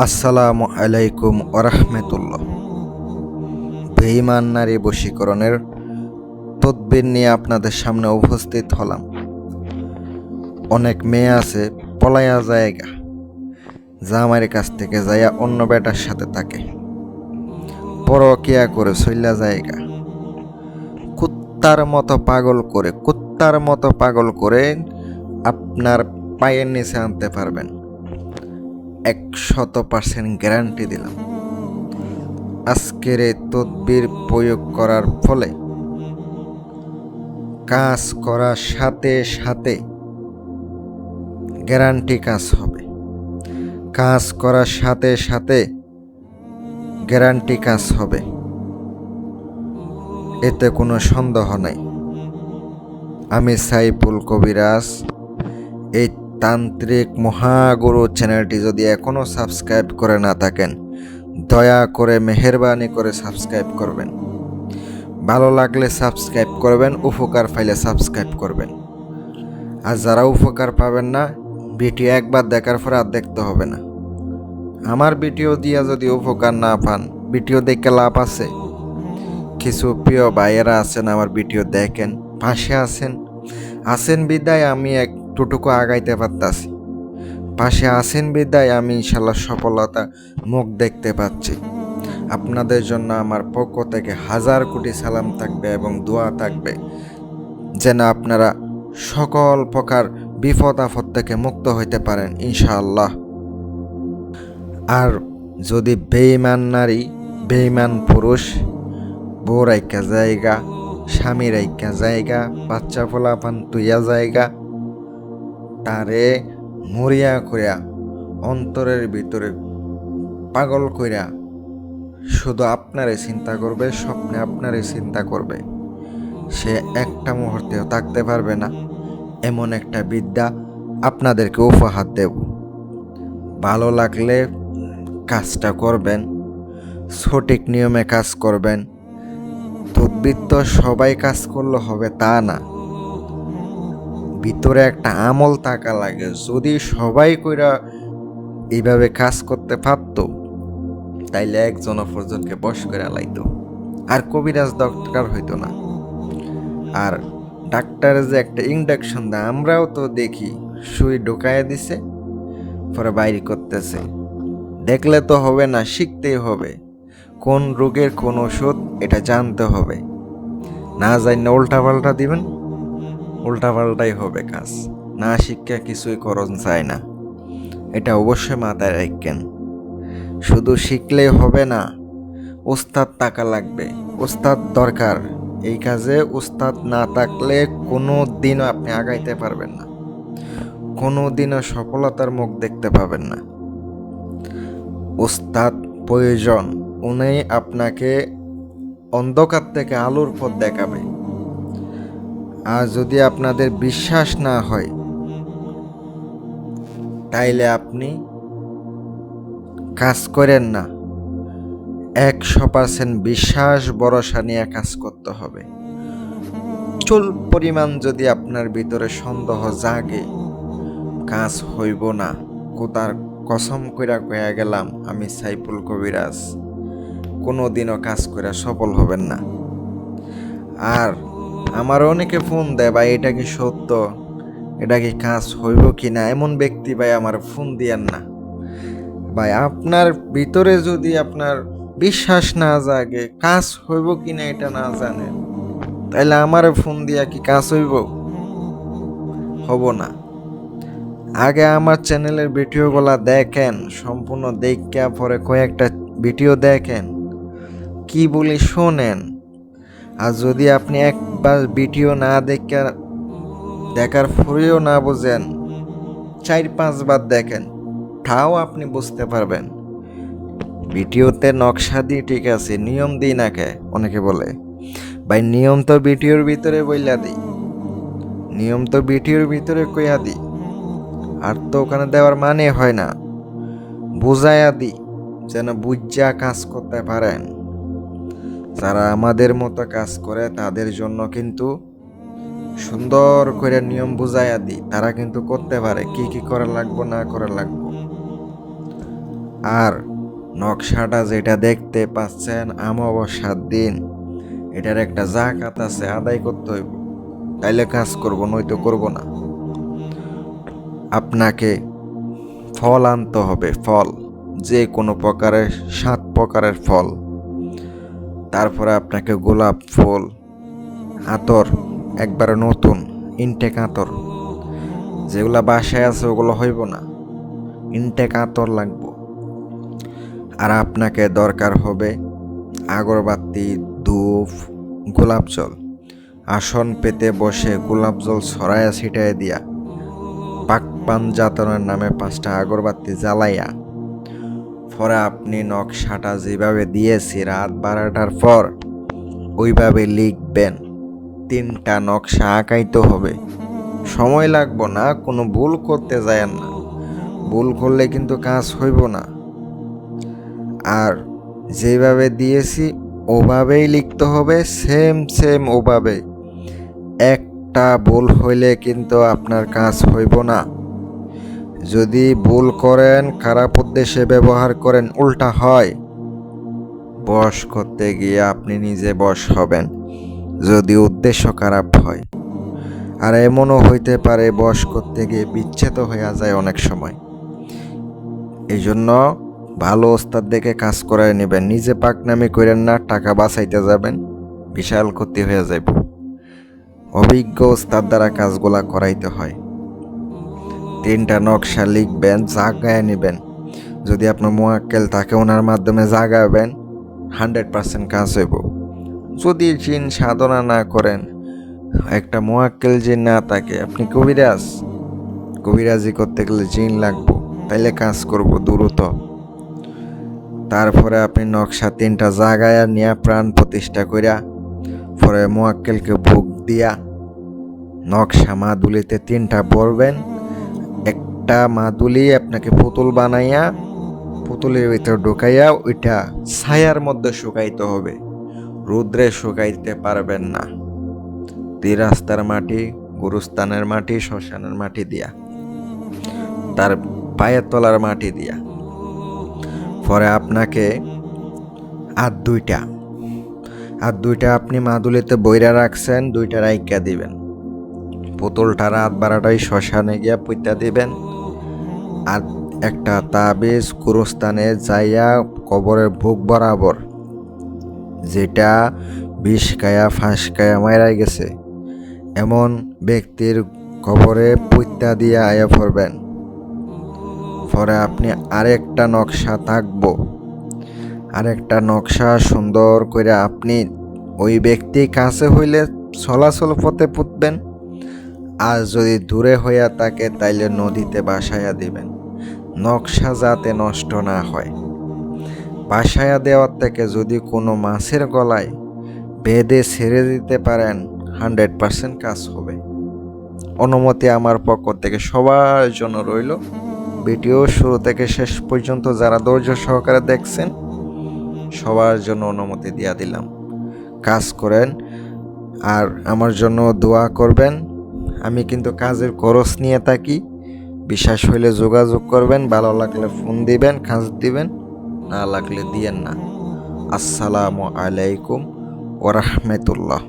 আসসালামু আলাইকুম ওরহমতুল্লাহ। বেঈমান নারী বশীকরণের তদবির নিয়ে আপনাদের সামনে উপস্থিত হলাম। অনেক মেয়ে আছে পলায়া জায়গা, জামাইয়ের কাছ থেকে যাইয়া অন্য বেটার সাথে থাকে, পরকিয়া করে চইলা জায়গা, কুত্তার মতো পাগল করে আপনার পায়ের নিচে আনতে পারবেন। 100% গ্যারান্টি দিলাম। আজকের এই তদবির প্রয়োগ করার ফলে কাজ করার সাথে সাথে গ্যারান্টি কাজ হবে, কাজ করার সাথে সাথে গ্যারান্টি কাজ হবে, এতে কোনো সন্দেহ নাই। আমি সাইফুল কবিরাজ। এই তান্ত্রিক মহাগুরু চ্যানেলটি যদি এখনও সাবস্ক্রাইব করে না থাকেন, দয়া করে মেহেরবানি করে সাবস্ক্রাইব করবেন। ভালো লাগলে সাবস্ক্রাইব করবেন, উপকার পাইলে সাবস্ক্রাইব করবেন। আর যারা উপকার পাবেন না, ভিডিও একবার দেখার পরে আর দেখতে হবে না। আমার ভিডিও দিয়া যদি উপকার না পান, ভিডিও দেখে লাভ আছে? কিছু প্রিয় ভাইয়েরা আছেন আমার ভিডিও দেখেন, পাশে আছেন বিদায় আমি একটুটুকু আগাইতে পারতাছি। পাশে আছেন বিদায় আমি ইনশাল্লাহ সফলতা মুখ দেখতে পাচ্ছি। আপনাদের জন্য আমার পক্ষ থেকে 1000 কোটি সালাম থাকবে এবং দোয়া থাকবে, যেন আপনারা সকল প্রকার বিপদ আপদ থেকে মুক্ত হইতে পারেন ইনশাআল্লাহ। আর যদি বেঈমান নারী, বেঈমান পুরুষ বউ রাইকা জায়গা, স্বামী রাইকা জায়গা, বাচ্চা পোলাপান তুইয়া জায়গা, তারে মরিয়া কইরা অন্তরের ভিতরে পাগল কইরা শুধু আপনারে চিন্তা করবে, স্বপ্নে আপনারে চিন্তা করবে, সে একটা মুহূর্তেও থাকতে পারবে না, এমন একটা বিদ্যা আপনাদেরকে উপহার দেব। ভালো লাগলে কাজটা করবেন, সঠিক নিয়মে কাজ করবেন। তদবির তো সবাই কাজ করলে হবে তা না, ভিতরে একটা আমল থাকা লাগে। যদি সবাই কইরা এইভাবে কাজ করতে পারত, তাইলে একজন অপরজনকে বশ করে লাইতো, আর কবিরাজ দরকার হইতো না। আর ডাক্তারে যে একটা ইনজেকশন দেয়, আমরাও তো দেখি, সুই ঢুকাইয়া দিছে পরে বাইরে করতেছে। দেখলে তো হবে না, শিখতেই হবে কোন রোগের কোন ওষুধ, এটা জানতে হবে। না জানি উল্টাপাল্টা দিবেন, উল্টাপাল্টাই হবে কাজ। না শিক্ষা কিছুই করণ চায় না, এটা অবশ্যই মাথায় রাখবেন। শুধু শিখলেই হবে না, ওস্তাদ টাকা লাগবে, ওস্তাদ দরকার। এই কাজে ওস্তাদ না থাকলে কোনো দিনও আপনি আগাইতে পারবেন না, কোনো দিনও সফলতার মুখ দেখতে পাবেন না। ওস্তাদ প্রয়োজন, উনি আপনাকে অন্ধকার থেকে আলোর পথ দেখাবে। আর যদি আপনাদের বিশ্বাস না হয়, তাইলে আপনি কাজ করেন না। 100% বিশ্বাস ভরসা নিয়ে কাজ করতে হবে। চুল পরিমাণ যদি আপনার ভিতরে সন্দেহ জাগে, কাজ হইব না। কোথার কসম কইরা কয়া গেলাম আমি সাইফুল কবিরাজ, কোনোদিনও কাজ করে সফল হবেন না। আর আমার অনেকে ফোন দেয়, ভাই এটা কি সত্য, এটা কি কাজ হইব কি না, এমন ব্যক্তি ভাই আমার ফোন দিয়েন না। ভাই আপনার ভিতরে যদি আপনার বিশ্বাস না জাগে, কাজ হইব কি না এটা না জানেন, তাইলে আমার ফোন দিয়া কি কাজ হইব? হব না। আগে আমার চ্যানেলের ভিডিওগুলা দেখেন, সম্পূর্ণ দেখা পরে কয়েকটা ভিডিও দেখেন, কি বলি শোনেন। আর যদি আপনি একবার ভিডিও না দেখার পরেও না বোঝেন, 4-5 বার দেখেন, তাও আপনি বুঝতে পারবেন। ভিডিওতে নকশা দিই ঠিক আছে, নিয়ম দিই না কে? অনেকে বলে ভাই নিয়ম তো ভিডিওর ভিতরে বইলা দিই, নিয়ম তো ভিডিওর ভিতরে কইয়া দিই, আর তো ওখানে দেওয়ার মানে হয় না, বুঝাইয়া দিই যেন বুঝা কাজ করতে পারেন। যারা আমাদের মতো কাজ করে তাদের জন্য কিন্তু সুন্দর করে নিয়ম বুঝাইয়া দিই, তারা কিন্তু করতে পারে কি কি করা লাগবো না করা লাগবো। আর নকশাটা যেটা দেখতে পাচ্ছেন অমাবস্যার দিন, এটার একটা জাকাত আছে, আদায় করতে হইব, তাইলে কাজ করব, নয়তো করব না। আপনাকে ফল আনতে হবে, ফল, যে কোনো প্রকারের 7 প্রকারের ফল। তারপরে আপনাকে গোলাপ ফুল, আতর, একবারে নতুন ইনটেক আতর, যেগুলা বাসায় আছে ওগুলো হইব না, ইনটেক আতর লাগবে। আর আপনাকে দরকার হবে আগরবাতি, ধূপ, গোলাপ জল। আসন পেতে বসে গোলাপ জল ছড়াইয়া ছিটাইয়া দিয়া পাকপান যাতনের নামে 5টা আগরবাতি জ্বালাইয়া পরে আপনি নকশাটা যেভাবে দিয়েছি রাত 12টার পর ওইভাবে লিখবেন। 3টা নকশা আঁকাইতে হবে, সময় লাগবে না, কোনো ভুল করতে যায় না, ভুল করলে কিন্তু কাজ হইব না। আর যেভাবে দিয়েছি ওভাবেই লিখতে হবে, সেম ওভাবে। একটা ভুল হইলে কিন্তু আপনার কাজ হইব না। যদি ভুল করেন, খারাপ উদ্দেশ্যে ব্যবহার করেন, উল্টা হয়। বশ করতে গিয়ে আপনি নিজে বশ হবেন যদি উদ্দেশ্য খারাপ হয়। আর এমনও হইতে পারে বশ করতে গিয়ে বিচ্ছেদ হয়ে যায় অনেক সময়। এই জন্য ভালো ওস্তাদ দেখে কাজ করায় নেবেন, নিজে পাকনামি করেন না, টাকা বাঁচাইতে যাবেন, বিশাল ক্ষতি হয়ে যাইব। অভিজ্ঞ ওস্তাদ দ্বারা কাজগুলা করাইতে হয়। 3টা নকশা লিখবেন, জাগায় নেবেন। যদি আপনার মোয়াক্কেল থাকে ওনার মাধ্যমে জাগাবেন, 100% কাজ হইব। যদি জিন সাধনা না করেন, একটা মোয়াক্কেল জিন না থাকে, আপনি কবিরাজি করতে গেলে জিন লাগবো, তাইলে কাজ করব দ্রুত। তারপরে আপনি নকশা 3টা জাগায় নিয়ে প্রাণ প্রতিষ্ঠা করিয়া পরে মোয়াক্কেলকে ভোগ দিয়া নকশা মাদুলিতে 3টা পড়বেন। একটা মাদুলি আপনাকে পুতুল বানাইয়া পুতুলের ভিতর ঢুকাইয়া ওইটা ছায়ার মধ্যে শুকাইতে হবে, রৌদ্রে শুকাইতে পারবেন না। 3 রাস্তার মাটি, গুরুস্থানের মাটি, শ্মশানের মাটি দিয়া, তার পায়ের তলার মাটি দিয়া। পরে আপনাকে আর দুইটা আপনি মাদুলিতে বইরা রাখছেন, 2টা রাইকা দিবেন। পুতুলটা রাত 12টায় শ্মশানে গিয়া পুঁতা দিবেন। আর একটা তাবিজ গুরুস্থানে যাইয়া কবরের বুক বরাবর, যেটা বিষ খায়া ফাঁস খায়া মারা গেছে এমন ব্যক্তির কবরে পুঁতা দিয়ে আয়া পড়বেন। পরে আপনি আরেকটা নকশা থাকবো, আরেকটা নকশা সুন্দর করে আপনি ওই ব্যক্তি কাছে হইলে চলাচল পথে পুঁতবেন। আর যদি দূরে হইয়া থাকে তাইলে নদীতে বাসায়া দিবেন, নকশা যাতে নষ্ট না হয়। বাসায়া দেওয়ার থেকে যদি কোনো মাছের গলায় বেঁধে ছেড়ে দিতে পারেন, 100% কাজ হবে। অনুমতি আমার পক্ষ থেকে সবার জন্য রইল। ভিডিও শুরু থেকে শেষ পর্যন্ত যারা ধৈর্য সহকারে দেখছেন সবার জন্য অনুমতি দিয়া দিলাম, কাজ করেন। আর আমার জন্য দোয়া করবেন। আমি কিন্তু কাজের খরচ নিয়ে থাকি, বিশ্বাস হইলে যোগাযোগ করবেন, ভালো লাগলে ফোন দিবেন, কাজ দিবেন, না লাগলে দিয়েন না। আসসালামু আলাইকুম ওয়া রাহমাতুল্লাহ।